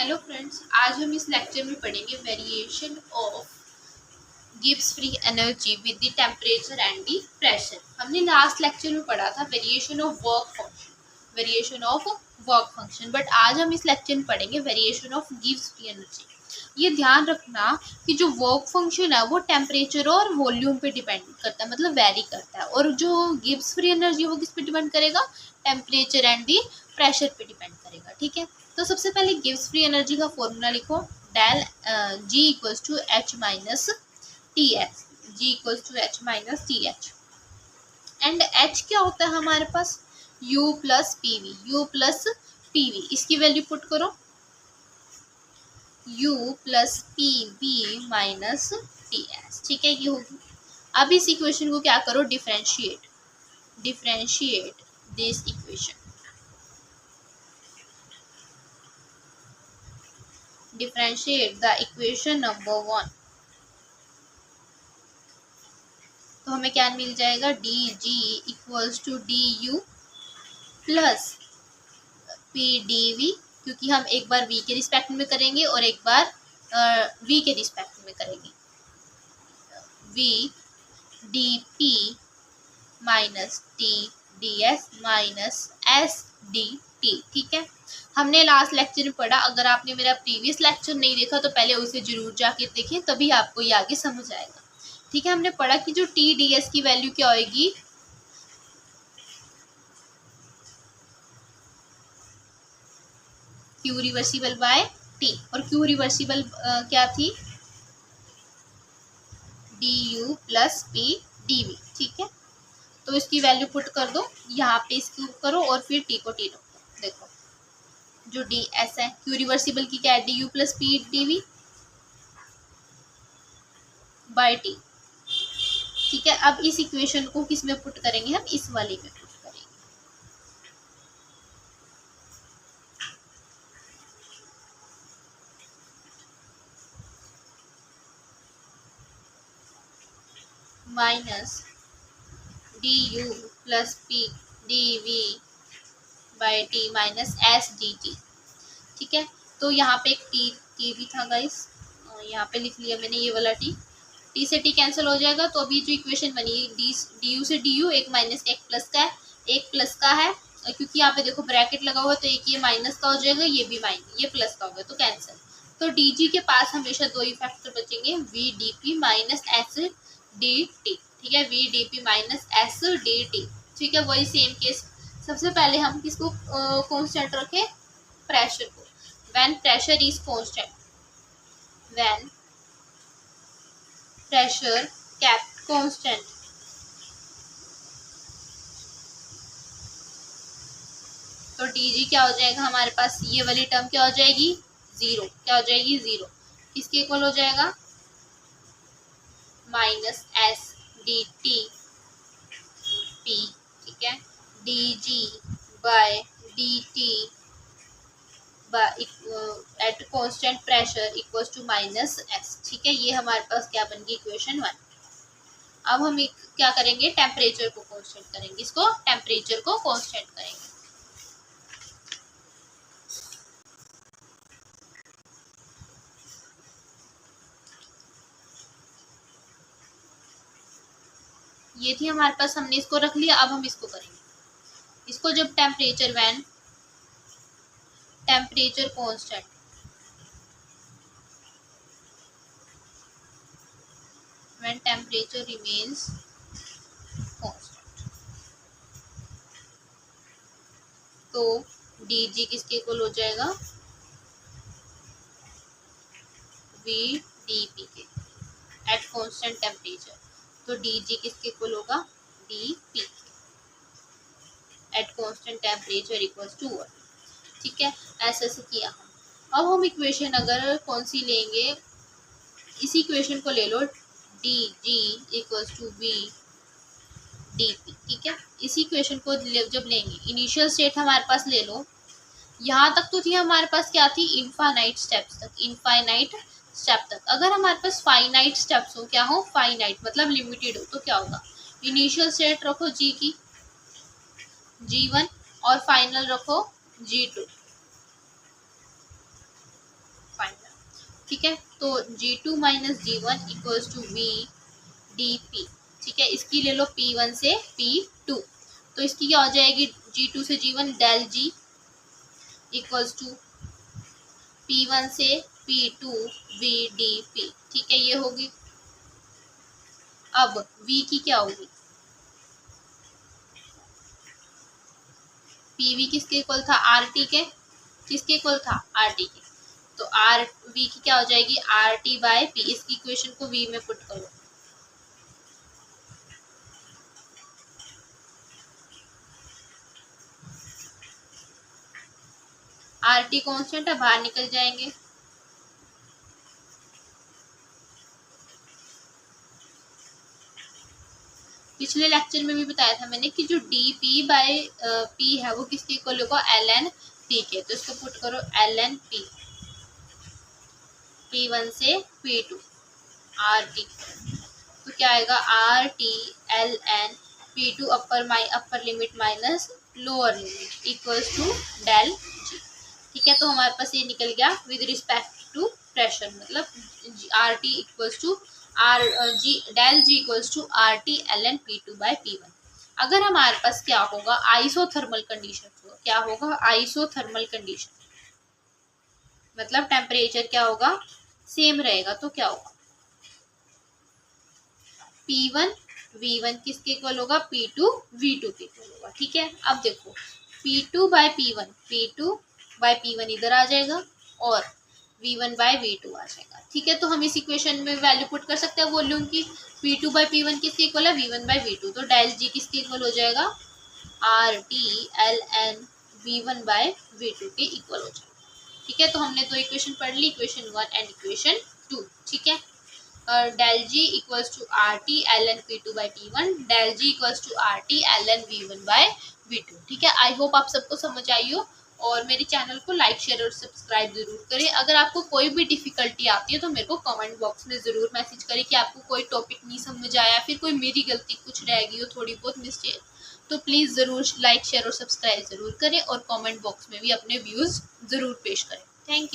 Hello friends, आज हम इस लेक्चर में पढ़ेंगे variation of Gibbs free energy with the temperature and the pressure. हमने लास्ट लेक्चर में पढ़ा था variation of work function, but आज हम इस लेक्चर में पढ़ेंगे variation of Gibbs free energy. ये ध्यान रखना कि जो वर्क फंक्शन है वो टेम्परेचर और वॉल्यूम पे डिपेंड करता है, मतलब वेरी करता है, और जो गिब्स फ्री एनर्जी वो किस पे डिपेंड करेगा, टेम्परेचर एंड दी प्रेशर पे डिपेंड करेगा। ठीक है, तो सबसे पहले गिब्स फ्री एनर्जी का फॉर्मूला लिखो, del G equals to H minus T H, G equals to H minus T H, and H क्या होता है हमारे पास, U plus P V, U plus P V, इसकी वैल्यू पुट करो, u plus P V minus T S. ठीक है, ये होगी। अब इस इक्वेशन को क्या करो, differentiate this equation, differentiate the equation number 1। तो हमें क्या मिल जाएगा, D G equals to D U plus P D V, क्योंकि हम एक बार v के रिस्पेक्ट में करेंगे और एक बार v के रिस्पेक्ट में करेंगे, v D P minus T D S minus S D T. ठीक है, हमने लास्ट लेक्चर में पढ़ा, अगर आपने मेरा प्रीवियस लेक्चर नहीं देखा तो पहले उसे जरूर जाके देखें, तभी आपको ये आगे समझ आएगा। ठीक है, हमने पढ़ा कि जो टी डी एस की वैल्यू क्या होगी, क्यू रिवर्सिबल बाय टी, और क्यू रिवर्सिबल क्या थी, D U plus P D V. ठीक है, तो इसकी वैल्यू पुट कर दो यहाँ पे, इसको करो और फिर टी को टी रखो। देखो जो डी एस है, क्यू रिवर्सिबल की क्या है, D U plus P D V by T. ठीक है, अब इस इक्वेशन को किस में पुट करेंगे, हम इस वाली में पुट करेंगे। Minus D U plus P D V by T minus S D T. ठीक है, तो यहाँ पे एक टी भी था गाइस, यहाँ पे लिख लिया मैंने ये वाला टी से टी कैंसिल हो जाएगा। तो अभी जो इक्वेशन बनी डी यू से डी यू, एक माइनस एक प्लस का है, एक प्लस का है, क्योंकि यहाँ पे देखो ब्रैकेट लगा हुआ है, तो एक ये माइनस का हो जाएगा, ये भी माइनस, ये प्लस का होगा तो कैंसिल। तो डी जी के पास हमेशा दो ही फैक्टर बचेंगे, V D P minus S D T. ठीक है, V D P minus S D T. ठीक है, वही सेम केस। सबसे पहले हम किसको कॉन्स्टेंट रखें, प्रेशर को। When pressure is constant, when pressure kept constant, तो dg क्या हो जाएगा हमारे पास, ये वाली टर्म क्या हो जाएगी, जीरो। क्या हो जाएगी, जीरो। किसके इक्वल हो जाएगा, minus S D T P. ठीक है, D G by D T at constant pressure equals to minus S. ठीक है, ये हमारे पास क्या बन गई, इक्वेशन 1। अब हम क्या करेंगे, टेम्परेचर को कांस्टेंट करेंगे, इसको टेम्परेचर को कांस्टेंट करेंगे। ये थी हमारे पास, हमने इसको रख लिया। अब हम इसको करेंगे, इसको जब temperature, when temperature constant, when temperature remains constant, तो डी जी किसके इक्वल हो जाएगा, वी डी पी के एट कांस्टेंट टेम्परेचर। तो डी जी किसके इक्वल होगा, D P at constant temperature equals to 1। ठीक है, ऐसे से किया हम। अब हम इक्वेशन अगर कौन सी लेंगे, इसी इक्वेशन को ले लो, D G equals to V D P. ठीक है, इसी इक्वेशन को जब लेंगे, इनिशियल स्टेट हमारे पास ले लो, यहाँ तक तो थी हमारे पास, क्या थी, इनफाइनाइट स्टेप्स तक, इनफाइनाइट स्टेप तक। अगर हमारे पास फाइनाइट स्टेप्स हो, क्या हो, फाइनाइट मतलब लिमिटेड हो, तो क्या होगा, इनिशियल स्टेट रखो जी की G1 और फाइनल रखो G2। ठीक है। तो G2 minus G1 equals to V D P, ठीक है। इसकी ले लो P1 से P2, तो इसकी क्या हो जाएगी, G2 से G1 del G equals to P1 से P2 V डी पी, ठीक है, ये होगी। अब V की क्या होगी, PV किसके इक्वल था, RT के, किसके इक्वल था, RT के। तो V की क्या हो जाएगी, RT बाय P। इसकी इक्वेशन को V में पुट करो, RT कांस्टेंट है, बाहर निकल जाएंगे। पिछले लेक्चर में भी बताया था मैंने कि जो DP बाय P है वो किसके इक्वल होगा, LN P के। तो इसको पुट करो LN P, P1 से P2 RT, तो क्या आएगा RT LN P2 upper limit minus lower limit equals to del G, ठीक है। तो हमारे पास ये निकल गया विद रिस्पेक्ट टू प्रेशर, मतलब RT equals to del G equals to RT LN P2 by P1। अगर हमारे पास क्या होगा, आइसोथर्मल कंडीशन होगा, क्या होगा, आइसोथर्मल कंडीशन, मतलब टेम्परेचर क्या होगा, सेम रहेगा। तो क्या होगा, P1 V1 किसके इक्वल होगा, P2 V2 के इक्वल होगा, ठीक है। अब देखो P2 बाय P1 इधर आ जाएगा और V1 बाय V2 आ जाएगा, ठीक है। तो हम इस इक्वेशन में वैल्यू पुट कर सकते हैं वॉल्यूम की। P2 बाय P1 किसके इक्वल है, V1 बाय V2, तो डेल G किसके इक्वल हो जाएगा, RT LN V1 by V2 के इक्वल हो जाएगा, ठीक है। तो हमने दो इक्वेशन पढ़ ली, इक्वेशन 1 एंड इक्वेशन 2, ठीक है। Del G equals to RT LN P2 by P1, del G equals to RT LN V1 by V2, ठीक है। आई होप आप सबको समझ आई हो, और मेरे चैनल को लाइक शेयर और सब्सक्राइब जरूर करें। अगर आपको कोई भी डिफिकल्टी आती है तो मेरे को कमेंट बॉक्स में ज़रूर मैसेज करें कि आपको कोई टॉपिक नहीं समझ आया, फिर कोई मेरी गलती कुछ रह गई हो, थोड़ी बहुत मिस्टेक, तो प्लीज़ ज़रूर लाइक शेयर और सब्सक्राइब ज़रूर करें, और कमेंट बॉक्स में भी अपने व्यूज़ ज़रूर पेश करें। Thank you.